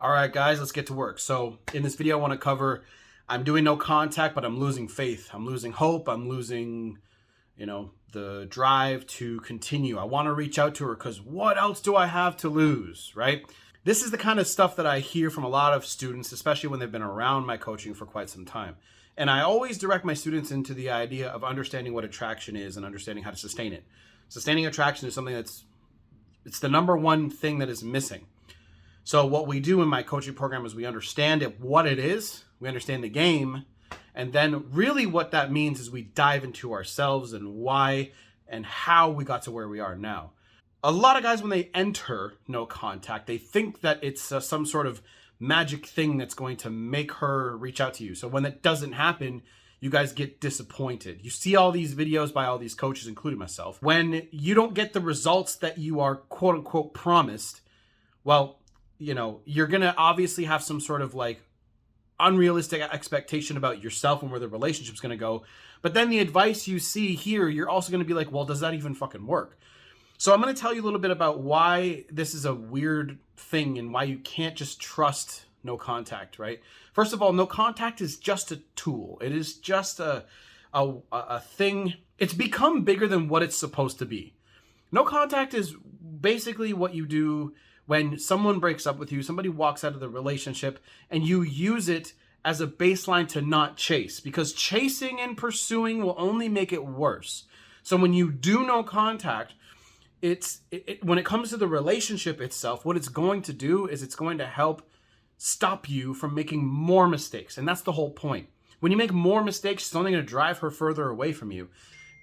All right, guys, let's get to work. So in this video, I want to cover, I'm doing no contact, but I'm losing faith. I'm losing hope. I'm losing, the drive to continue. I want to reach out to her because what else do I have to lose, right? This is the kind of stuff that I hear from a lot of students, especially when they've been around my coaching for quite some time. And I always direct my students into the idea of understanding what attraction is and understanding how to sustain it. Sustaining attraction is something it's the number one thing that is missing. So what we do in my coaching program is we understand what it is, we understand the game, and then really what that means is we dive into ourselves and why and how we got to where we are now. A lot of guys, when they enter no contact, they think that it's some sort of magic thing that's going to make her reach out to you. So when that doesn't happen, you guys get disappointed. You see all these videos by all these coaches, including myself. When you don't get the results that you are quote unquote promised, well, you're going to obviously have some sort of like unrealistic expectation about yourself and where the relationship's going to go. But then the advice you see here, you're also going to be like, well, does that even fucking work? So I'm going to tell you a little bit about why this is a weird thing and why you can't just trust no contact, right? First of all, no contact is just a tool. It is just a thing. It's become bigger than what it's supposed to be. No contact is basically what you do when someone breaks up with you, somebody walks out of the relationship, and you use it as a baseline to not chase, because chasing and pursuing will only make it worse. So when you do no contact, when it comes to the relationship itself, what it's going to do is it's going to help stop you from making more mistakes. And that's the whole point. When you make more mistakes, it's only going to drive her further away from you.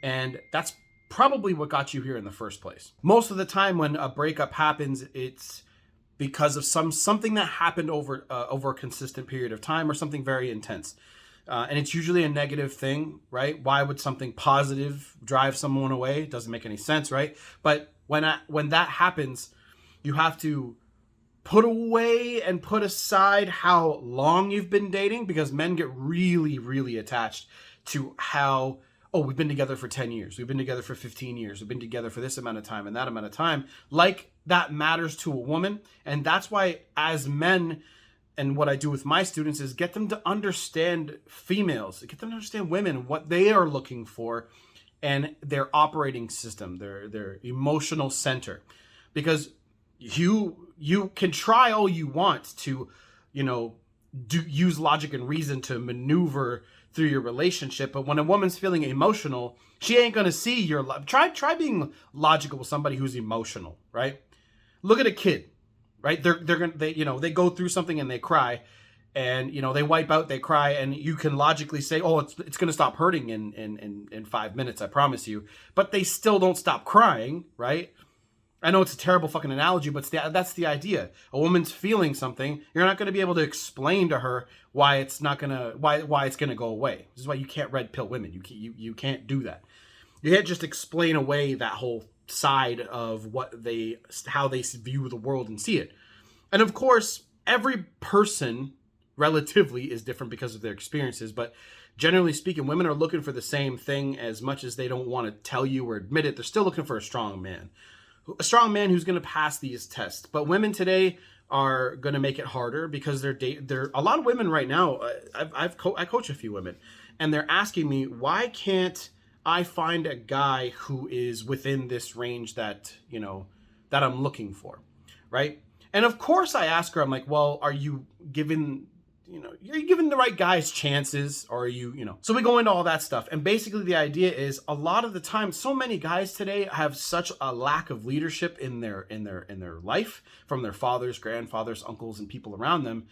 And that's probably what got you here in the first place. Most of the time when a breakup happens, it's because of something that happened over a consistent period of time or something very intense. And it's usually a negative thing, right? Why would something positive drive someone away? It doesn't make any sense, right? But when that happens, you have to put away and put aside how long you've been dating, because men get really, really attached to how, oh, we've been together for 10 years. We've been together for 15 years. We've been together for this amount of time and that amount of time. Like that matters to a woman. And that's why as men, and what I do with my students is get them to understand females, get them to understand women, what they are looking for and their operating system, their emotional center. Because you can try all you want to, use logic and reason to maneuver through your relationship, but when a woman's feeling emotional, she ain't gonna see your try being logical with somebody who's emotional, right? Look at a kid, right? They go through something and they cry, and they wipe out, they cry, and you can logically say, oh, it's gonna stop hurting in 5 minutes, I promise you, but they still don't stop crying, right? I know it's a terrible fucking analogy, but that's the idea. A woman's feeling something. You're not going to be able to explain to her why it's gonna go away. This is why you can't red pill women. You can't do that. You can't just explain away that whole side of how they view the world and see it. And of course, every person relatively is different because of their experiences, but generally speaking, women are looking for the same thing. As much as they don't want to tell you or admit it, they're still looking for a strong man. A strong man who's going to pass these tests. But women today are going to make it harder because they're a lot of women right now. I coach a few women, and they're asking me, why can't I find a guy who is within this range that that I'm looking for, right? And of course, I ask her, I'm like, well, are you giving the right guys chances, or are you? So we go into all that stuff. And basically the idea is, a lot of the time, so many guys today have such a lack of leadership in their life from their fathers, grandfathers, uncles, and people around them.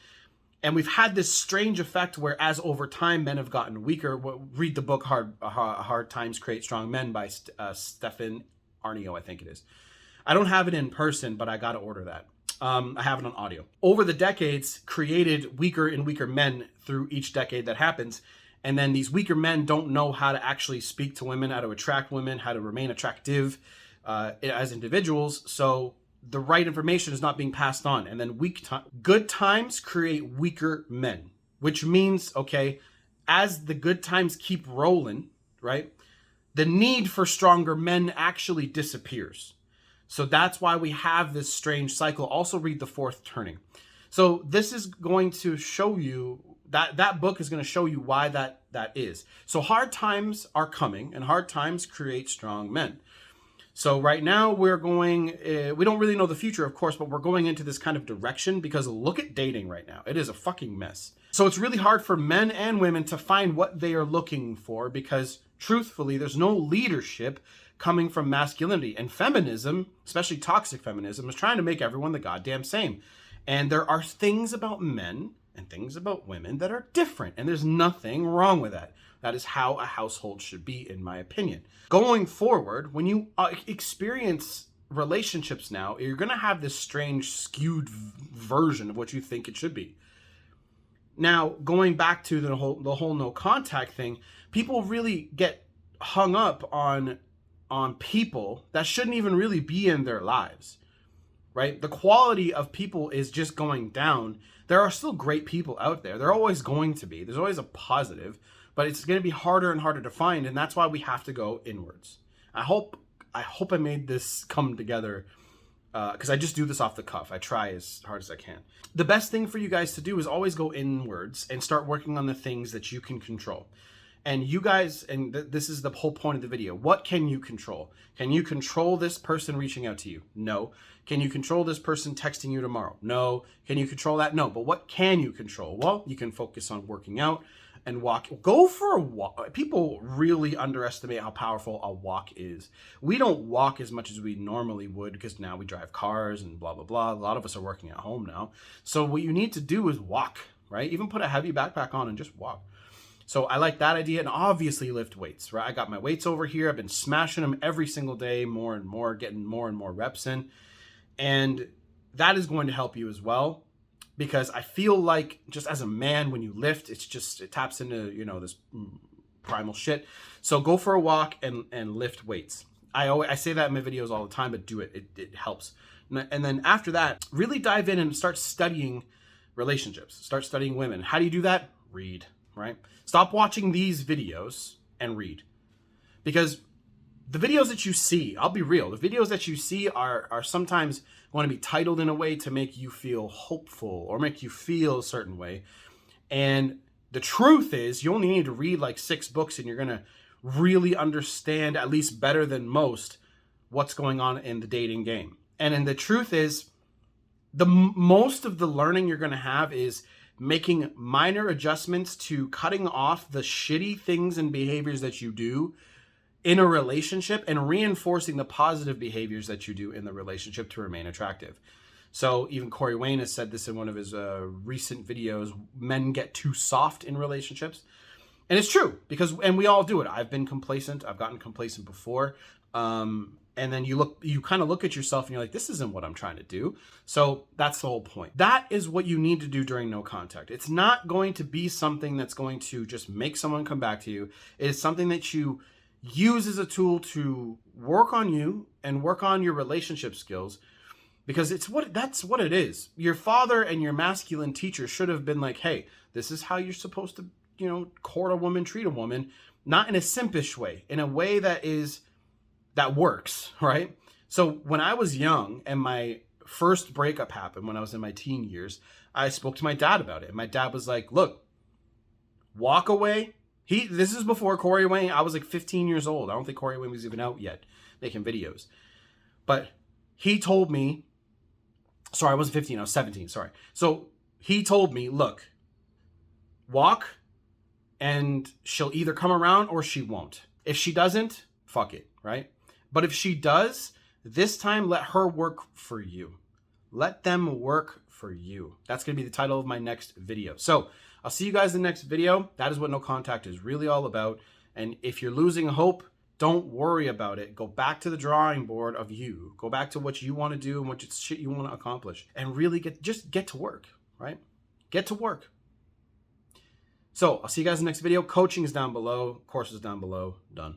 And we've had this strange effect where, as over time, men have gotten weaker. Read the book Hard Times Create Strong Men by Stephan Aarnio, I think it is. I don't have it in person, but I got to order that. I have it on audio. Over the decades, created weaker and weaker men through each decade that happens. And then these weaker men don't know how to actually speak to women, how to attract women, how to remain attractive as individuals. So the right information is not being passed on. And then good times create weaker men, which means, okay, as the good times keep rolling, right, the need for stronger men actually disappears. So that's why we have this strange cycle. Also read The Fourth Turning. So this is going to show you that book is going to show you why that is. So hard times are coming, and hard times create strong men. So right now we're going, we don't really know the future, of course, but we're going into this kind of direction because look at dating right now. It is a fucking mess. So it's really hard for men and women to find what they are looking for because truthfully, there's no leadership coming from masculinity. And feminism, especially toxic feminism, is trying to make everyone the goddamn same. And there are things about men and things about women that are different. And there's nothing wrong with that. That is how a household should be, in my opinion. Going forward, when you experience relationships now, you're going to have this strange, skewed version of what you think it should be. Now, going back to the whole no contact thing, people really get hung up on people that shouldn't even really be in their lives, right? The quality of people is just going down. There are still great people out there. There are always going to be. There's always a positive, but it's going to be harder and harder to find, and that's why we have to go inwards. I hope I made this come together because I just do this off the cuff. I try as hard as I can. The best thing for you guys to do is always go inwards and start working on the things that you can control. And you guys, and this is the whole point of the video, what can you control? Can you control this person reaching out to you? No. Can you control this person texting you tomorrow? No. Can you control that? No. But what can you control? Well, you can focus on working out and walk. Go for a walk. People really underestimate how powerful a walk is. We don't walk as much as we normally would because now we drive cars and blah, blah, blah. A lot of us are working at home now. So what you need to do is walk, right? Even put a heavy backpack on and just walk. So I like that idea, and obviously lift weights, right? I got my weights over here. I've been smashing them every single day, more and more, getting more and more reps in. And that is going to help you as well, because I feel like just as a man, when you lift, it taps into, this primal shit. So go for a walk and lift weights. I say that in my videos all the time, but do it. It helps. And then after that, really dive in and start studying relationships. Start studying women. How do you do that? Read. Right? Stop watching these videos and read. Because the videos that you see, I'll be real, the videos that you see are sometimes going to be titled in a way to make you feel hopeful or make you feel a certain way. And the truth is, you only need to read like 6 books and you're going to really understand, at least better than most, what's going on in the dating game. And the truth is, most of the learning you're going to have is making minor adjustments to cutting off the shitty things and behaviors that you do in a relationship and reinforcing the positive behaviors that you do in the relationship to remain attractive. So even Corey Wayne has said this in one of his recent videos, men get too soft in relationships. And it's true, and we all do it. I've been complacent. I've gotten complacent before. And then you kind of look at yourself and you're like, this isn't what I'm trying to do. So that's the whole point. That is what you need to do during no contact. It's not going to be something that's going to just make someone come back to you. It is something that you use as a tool to work on you and work on your relationship skills, because that's what it is. Your father and your masculine teacher should have been like, hey, this is how you're supposed to, court a woman, treat a woman, not in a simpish way, in a way that works, right? So when I was young and my first breakup happened when I was in my teen years, I spoke to my dad about it. And my dad was like, look, walk away. This is before Corey Wayne. I was like 15 years old. I don't think Corey Wayne was even out yet making videos. But he told me, sorry, I wasn't 15, I was 17, sorry. So he told me, look, walk and she'll either come around or she won't. If she doesn't, fuck it, right? But if she does, this time let her work for you. Let them work for you. That's going to be the title of my next video. So I'll see you guys in the next video. That is what no contact is really all about. And if you're losing hope, don't worry about it. Go back to the drawing board of you. Go back to what you want to do and what shit you want to accomplish. And really get to work, right? Get to work. So I'll see you guys in the next video. Coaching is down below. Course is down below. Done.